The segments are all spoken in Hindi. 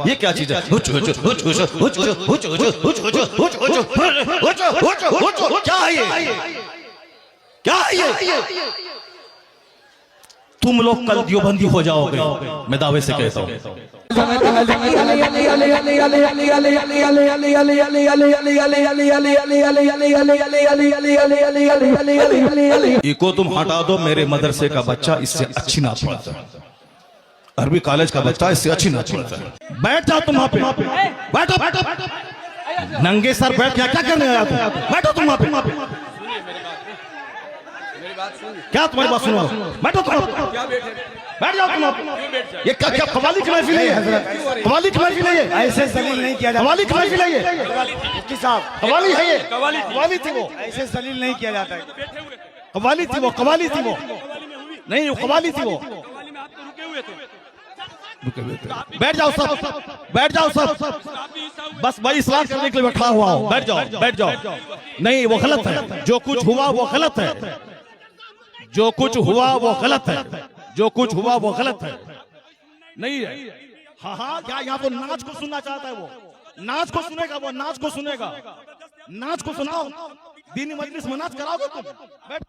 ये क्या चीज है? क्या है ये? क्या है ये? तुम लोग कल देवबंदी हो जाओगे, मैं दावे से कहता हूँ। इको तुम हटा दो, मेरे मदरसे का बच्चा इससे अच्छी ना पढ़ता है, अरबी कॉलेज का बच्चा इससे अच्छी ना पढ़ता है। बैठ जाओ तुम वहां पे, बैठो बैठो नंगे सर बैठ, क्या करने आया तुम? बैठो तुम वहां पे। क्या तुम्हारी बात सुनो? बैठो तुम, बैठ जाओ तुम। ये क्या कवाली की महफिल है? कवाली की महफिल है ये? ऐसे जलील नहीं किया जाता। कवाली की महफिल है ये? मुफ्ती साहब, कवाली है ये? कवाली थी वो, ऐसे जलील नहीं किया जाता है। कवाली थी वो, कवाली थी वो, नहीं वो कवाली थी वो। बैठ जाओ सब, बैठ जाओ सब, बस भाई इस्लाम करने के लिए बैठा हुआ हूं। बैठ जाओ, बैठ जाओ। नहीं वो गलत है, जो कुछ हुआ वो गलत है, जो कुछ हुआ वो गलत है, जो कुछ हुआ वो गलत है, नहीं है। हाँ हाँ, क्या यहाँ तो नाच को सुनना चाहता है वो? नाच को सुनेगा वो, नाच को सुनेगा, नाच को सुनाओ। दीनी मजलिस में नाच कराओगे तुम? बैठ।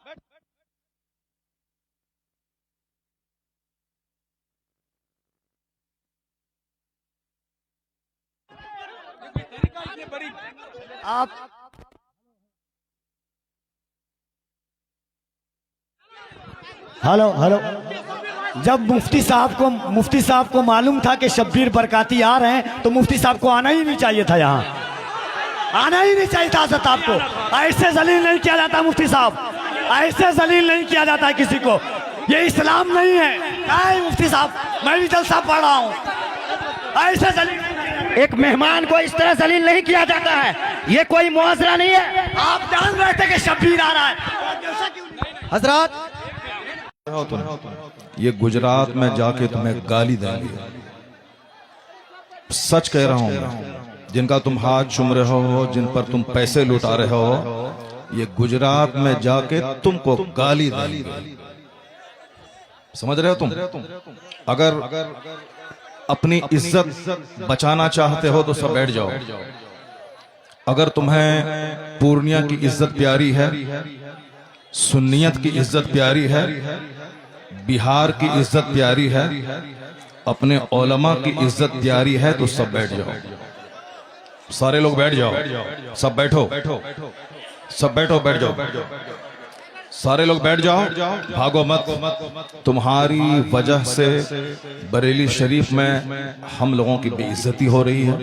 आप हेलो हेलो, जब मुफ्ती साहब को मालूम था कि शब्बीर बरकाती आ रहे हैं तो मुफ्ती साहब को आना ही नहीं चाहिए था, यहाँ आना ही नहीं चाहिए था। हज़रत आपको ऐसे जलील नहीं किया जाता मुफ्ती साहब, ऐसे जलील नहीं किया जाता है किसी को। ये इस्लाम नहीं है। मुफ्ती साहब, मैं भी जलसा पढ़ रहा हूँ, ऐसे जलील एक मेहमान को इस तरह जलील नहीं किया जाता है, ये कोई मुआवजा नहीं है। आप जान रहे थे कि शब्बीर आ रहा है। हजरत ये गुजरात में जाके तुम्हें गाली देंगे, सच कह रहा हूं। जिनका तुम हाथ चूम रहे हो, जिन पर तुम पैसे लुटा रहे हो, ये गुजरात में जाके तुमको गाली देंगे। समझ रहे हो तुम? अगर अपनी इज्जत बचाना चाहते हो तो सब बैठ जाओ। अगर तुम्हें पूर्णिया की इज्जत प्यारी है, सुन्नियत की इज्जत प्यारी है, बिहार की इज्जत प्यारी है, अपने उलमा की इज्जत प्यारी है, तो सब बैठ जाओ। सारे लोग बैठ जाओ, सब बैठो, सब बैठो, बैठ जाओ, सारे लोग बैठ जाओ, भागो मत। तुम्हारी वजह से बरेली शरीफ में हम लोगों की बेइज्जती हो रही है,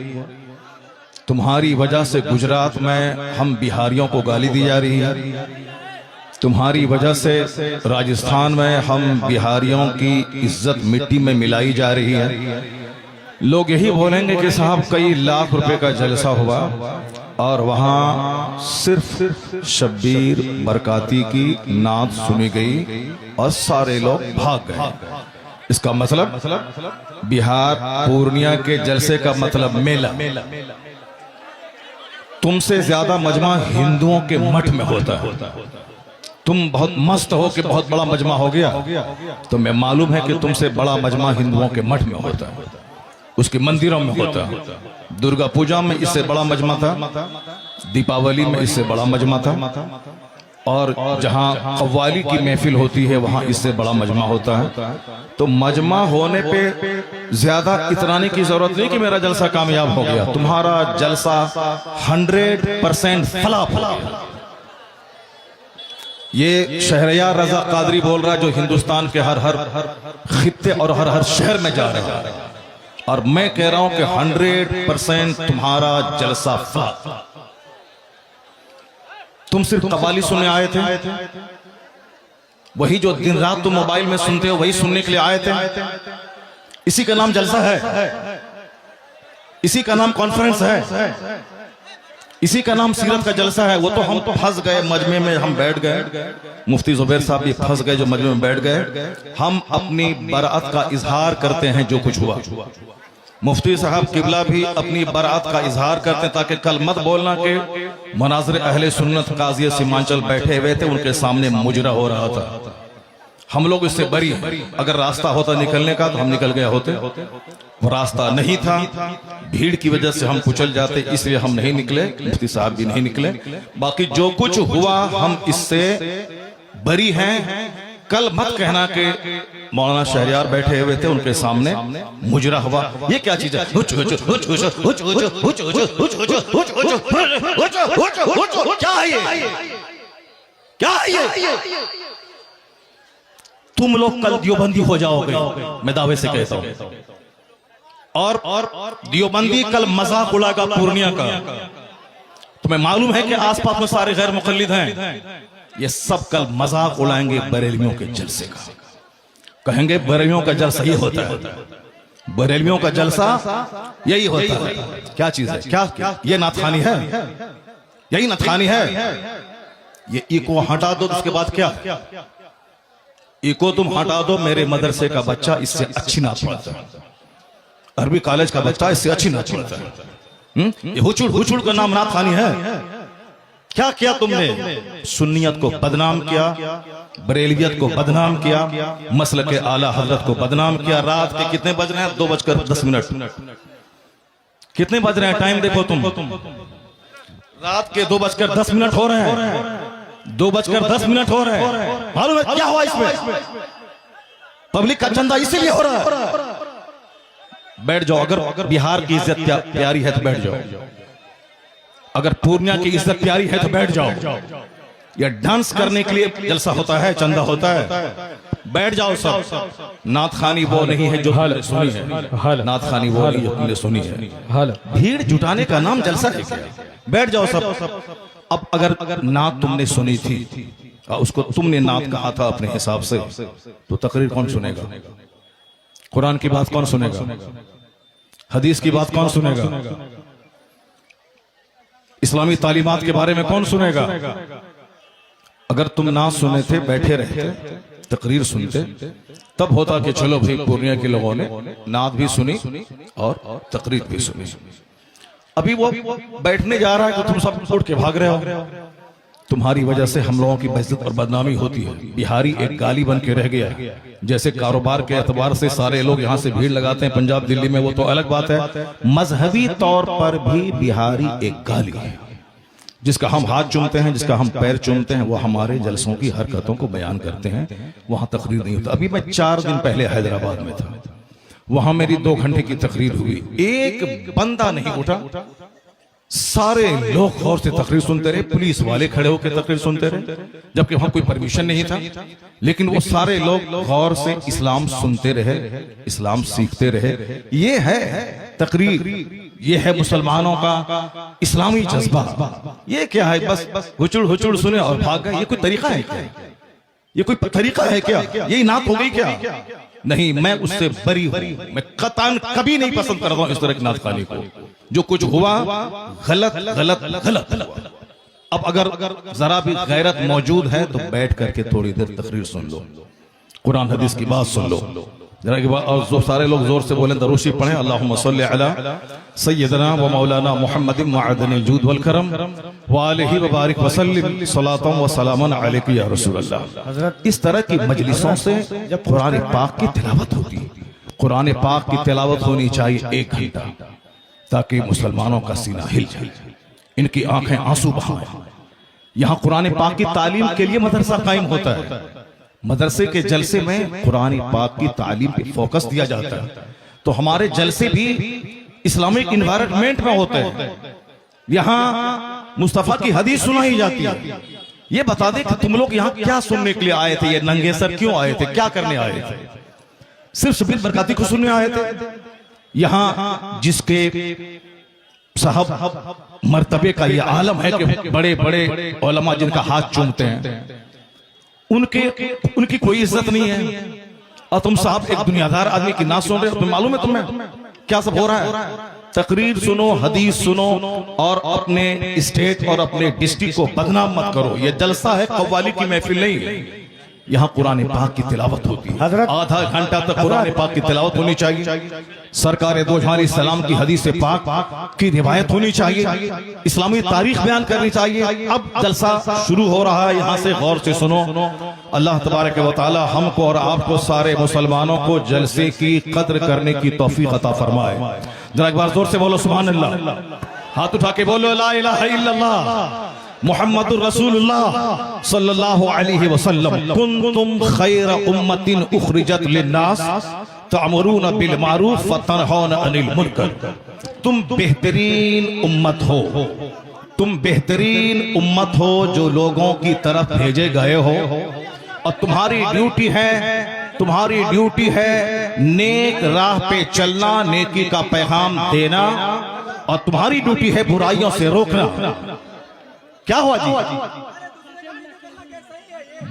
तुम्हारी वजह से गुजरात में हम बिहारियों को गाली दी जा रही है, तुम्हारी वजह से राजस्थान में हम बिहारियों की इज्जत मिट्टी में मिलाई जा रही है। लोग यही बोलेंगे कि साहब कई लाख रुपए का जलसा हुआ और वहां सिर्फ शब्बीर बरकाती की नात सुनी गई और सारे लोग भाग गए। इसका मतलब बिहार पूर्णिया के जलसे का मतलब मेला। तुमसे ज्यादा मजमा हिंदुओं के मठ में होता है। तुम बहुत मस्त हो कि बहुत बड़ा मजमा हो गया, तो मैं मालूम है कि तुमसे बड़ा मजमा हिंदुओं के मठ में होता है, उसके मंदिरों में होता है। दुर्गा पूजा में इससे बड़ा मजमा था, दीपावली में इससे बड़ा मजमा था, और जहां कव्वाली की महफिल होती है वहां इससे बड़ा मजमा होता है। तो मजमा होने पे ज्यादा इतराने की जरूरत नहीं कि मेरा जलसा कामयाब हो गया। तुम्हारा जलसा 100% फलाफल। ये शहरयार रजा कादरी बोल रहा है, जो हिंदुस्तान के हर खित्ते और हर शहर में जा रहा है, और मैं कह रहा हूं कि 100% तुम्हारा जलसा फला। तुम सिर्फ कव्वाली सुनने आए थे, वही जो दिन रात तुम मोबाइल में सुनते हो वही सुनने के लिए आए थे। इसी का नाम जलसा है, इसी का नाम कॉन्फ्रेंस है, इसी का नाम सीरत का जलसा है। वो तो हम फंस गए मजमे में, हम बैठ गए, मुफ्ती जुबैर साहब भी फंस गए जो मजमे में बैठ गए। हम अपनी बरात का इजहार करते हैं जो कुछ हुआ। मुफ्ती साहब किबला भी अपनी बरात का इजहार करते हैं, ताकि कल मत बोलना कि मुनाज़िर अहले सुन्नत काज़ी सीमांचल बैठे हुए थे, उनके सामने मुजरा हो रहा था। हम लोग इससे बरी हैं। अगर रास्ता होता निकलने का तो हम निकल गए होते, वो रास्ता नहीं था, भीड़ की वजह से हम कुचल जाते, इसलिए हम नहीं निकले, मुफ्ती साहब भी नहीं निकले। बाकी जो कुछ हुआ हम इससे बरी हैं। कल मत कहना कि मौलाना शहरियार बैठे हुए थे उनके सामने मुजरा हुआ, ये क्या चीज है? क्या है ये? क्या है ये? तुम लोग कल दियोबंदी हो जाओगे, मैं दावे से कहता हूं। और दियोबंदी कल मजाक उड़ाएगा पूर्णिया का। तुम्हें मालूम है कि आसपास में सारे गैर मुकल्लिद हैं, ये सब कल मजाक उड़ाएंगे बरेलवियों के जलसे का। कहेंगे बरेलवियों का जलसा ये होता है, बरेलवियों का जलसा यही होता है। क्या चीज है? क्या ये नाथखानी है? यही नाथखानी है। ये इको हटा दो, उसके बाद क्या? इको तुम हटा दो, मेरे मदरसे का बच्चा इससे अच्छी नात पढ़ता है, अरबी कॉलेज का बच्चा इससे अच्छी नात पढ़ता है। ये हुचुड़ हुचुड़ का नाम नाथखानी है। क्या किया तुमने? सुन्नियत को बदनाम किया, बरेलवियत को बदनाम किया, मसलक आला हजरत को बदनाम किया। रात के कितने बज रहे हैं? 2:10। कितने बज रहे हैं? टाइम देखो तुम, रात के 2:10 हो रहे हैं। 2:10 हो रहे हैं। मालूम है क्या हुआ इसमें? पब्लिक का चंदा इसीलिए हो रहा है। बैठ जाओ, अगर बिहार की इज्जत प्यारी है तो बैठ जाओ, अगर पूर्णिया की इज्जत प्यारी है तो बैठ जाओ। ये डांस करने के लिए जलसा होता है, चंदा होता है, बैठ जाओ सब। नाथखानी वो नहीं है जो तुमने सुनी है, नाथखानी वो नहीं जो तुमने सुनी है। भीड़ जुटाने का नाम जलसा है क्या? बैठ जाओ सब। अब अगर नात तुमने सुनी थी, उसको तुमने नात कहा था अपने हिसाब से, तो तकरीर कौन सुनेगा? कुरान की बात कौन सुनेगा? हदीस की बात कौन सुनेगा? इस्लामी तालीमात के बारे में कौन सुनेगा? अगर तुम ना सुने थे, बैठे रहते, तकरीर सुनते, तब होता कि चलो भाई पूर्णिया के लोगों ने नात भी सुनी और तकरीर भी सुनी। अभी वो बैठने जा रहा है तो तुम सब उठ के भाग रहे हो। तुम्हारी वजह से हम लोगों की बेइज्जत और बदनामी होती है। बिहारी एक गाली बन के रह गया। जैसे कारोबार के एतबार से सारे लोग यहाँ से भीड़ लगाते हैं पंजाब दिल्ली में, वो तो अलग बात है। मजहबी तौर पर भी बिहारी एक गाली है। जिसका हम हाथ चूमते हैं, जिसका हम पैर चूमते हैं, वो हमारे जलसों की हरकतों को बयान करते हैं। वहां तकरीर नहीं होता। अभी मैं 4 दिन पहले हैदराबाद में था, वहां मेरी 2 घंटे की तकरीर हुई, एक बंदा नहीं उठा। सारे लोग गौर से तकरीर सुनते रहे, पुलिस वाले खड़े होकर तकरीर सुनते रहे, जबकि वहां कोई परमिशन नहीं था। लेकिन वो सारे लोग गौर से इस्लाम सुनते रहे, इस्लाम सीखते रहे। ये है तकरीर, ये है मुसलमानों का इस्लामी जज्बा। ये क्या है? बस हुचुड़ हुचुड़ सुने और भाग गए। ये कोई तरीका है क्या? ये कोई तरीका है क्या? यही नात हो गई क्या? नहीं, मैं उससे बरी हूं। मैं कतन कभी नहीं पसंद करता हूं इस तरह की नातखानी को। जो कुछ हुआ गलत गलत गलत हुआ। अब अगर जरा भी गैरत मौजूद है तो बैठ करके थोड़ी देर तकरीर सुन लो, कुरान हदीस की बात सुन लो जरा की बात। और जो सारे लोग जोर से बोलें, दरूशी पढ़ें, अल्लाहुम्मा सल्ली अला सय्यदना व मौलाना मुहम्मद मअदनिल जूद वल करम व आलिहि व बारिक व सल्लिम सलातन व सलामन अलैका या रसूल अल्लाह। इस तरह की मजलिसों से जब कुरान पाक की तिलावत होती है, कुरान पाक की तिलावत होनी चाहिए 1 घंटा, ताकि मुसलमानों का सीना हिल जाए, इनकी आंखें आंसू बहाएं। यहाँ कुरान पाक की तालीम के लिए मदरसा कायम होता है। मदरसे के जलसे में कुरान पाक की तालीम पे फोकस दिया जाता है। तो हमारे जलसे भी इस्लामिक इन्वायरमेंट में होते हैं। यहाँ मुस्तफा की हदीस सुनाई जाती है। ये बता दे कि तुम लोग यहाँ क्या सुनने के लिए आए थे? ये नंगे सर क्यों आए थे? क्या करने आए थे? सिर्फ शबीर बरकाती को सुनने आए थे? यहाँ जिसके साहब मर्तबे का ये आलम है कि बड़े बड़े उलमा जिनका हाथ चूमते हैं, उनकी कोई इज्जत नहीं है। और तुम साहब एक दुनियादार आदमी की ना सुन रहे हो। मालूम है तुम्हें क्या सब हो रहा है? तकरीर सुनो, हदीस सुनो और अपने स्टेट और अपने डिस्ट्रिक्ट को बदनाम मत करो। ये जलसा है, कव्वाली की महफिल नहीं है। यहाँ कुरान पाक की तिलावत होती है। हजरत- आधा घंटा तक कुरान पाक की तिलावत होनी चाहिए। सरकार दो जहां सलाम की हदीस पाक की रिवायत होनी चाहिए। इस्लामी तारीख बयान करनी चाहिए। अब जलसा शुरू हो रहा है, यहाँ से गौर से सुनो। अल्लाह तबारक व तआला हमको और आपको सारे मुसलमानों को जलसे की कद्र करने की तौफीक अता फरमाए। जरा एक बार जोर से बोलो सुभान अल्लाह। हाथ उठा के बोलो ला इलाहा इल्लल्लाह मुहम्मदुर रसूलुल्लाह सल्लल्लाहु अलैहि वसल्लम कुंतुम खैर उम्मतिन उखरिजत लिन्नास तअमुरून बिल मारूफ व तनहौन अनिल मुनकर। तुम बेहतरीन उम्मत हो, तुम बेहतरीन उम्मत हो जो लोगों की तरफ भेजे गए हो, और तुम्हारी ड्यूटी है नेक राह पे चलना, नेकी का पैगाम देना, और तुम्हारी ड्यूटी है बुराइयों से रोकना। क्या हुआ जी?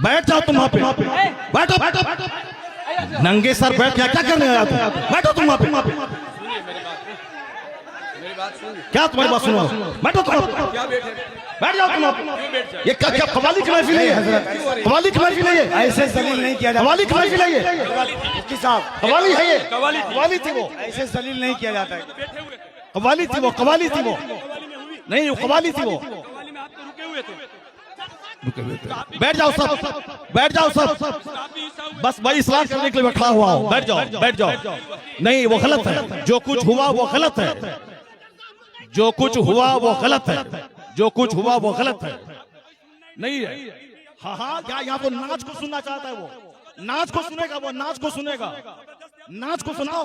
बैठ जाओ तुम वहां पे, बैठो। नंगे सर बैठ गया, क्या करने आया तुम? बैठो तुम वहां पे। क्या तुम्हारी बात सुनो? बैठो तुम, बैठ जाओ तुम वहां पे। ये क्या क्या कवाली की महफिल है? कवाली की महफिल है ये? ऐसे जलील नहीं किया जाता। कवाली की महफिल है ये? मुफ्ती साहब, कवाली है ये? कवाली थी वो, ऐसे जलील नहीं किया जाता है। कवाली थी वो, कवाली थी वो, नहीं वो कवाली थी वो। बैठ जाओ सब, बैठ जाओ सब, बस भाई इस्लाम करने के लिए बैठा हुआ हूं। बैठ जाओ, बैठ जाओ। नहीं वो गलत है, जो कुछ हुआ वो गलत है, जो कुछ हुआ वो गलत है, जो कुछ हुआ वो गलत है। नहीं है। हाँ हाँ, क्या यहाँ तो नाच को सुनना चाहता है वो? नाच को सुनेगा वो, नाच को सुनेगा। नाच को सुनाओ,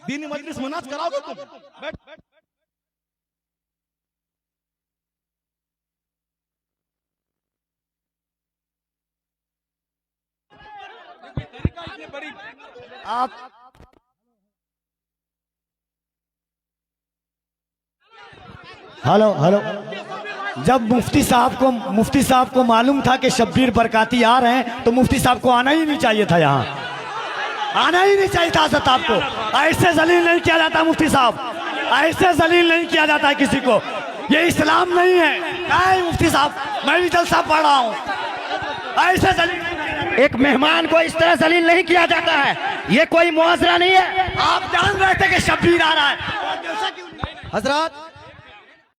दीनी मजलिस में नाच कराओगे तुम? बैठ। आप हेलो हेलो, जब मुफ्ती साहब को मालूम था कि शब्बीर बरकाती आ रहे हैं, तो मुफ्ती साहब को आना ही नहीं चाहिए था। यहाँ आना ही नहीं चाहिए था। हज़रत आपको ऐसे जलील नहीं किया जाता। मुफ्ती साहब, ऐसे जलील नहीं किया जाता किसी को। ये इस्लाम नहीं है। नहीं मुफ्ती साहब, मैं भी जलसा पढ़ रहा हूँ। ऐसे जलील एक मेहमान को इस तरह जलील नहीं किया जाता है। ये कोई मुआवजा नहीं है। आप जान रहे थे कि शब्बीर आ रहा है। हजरत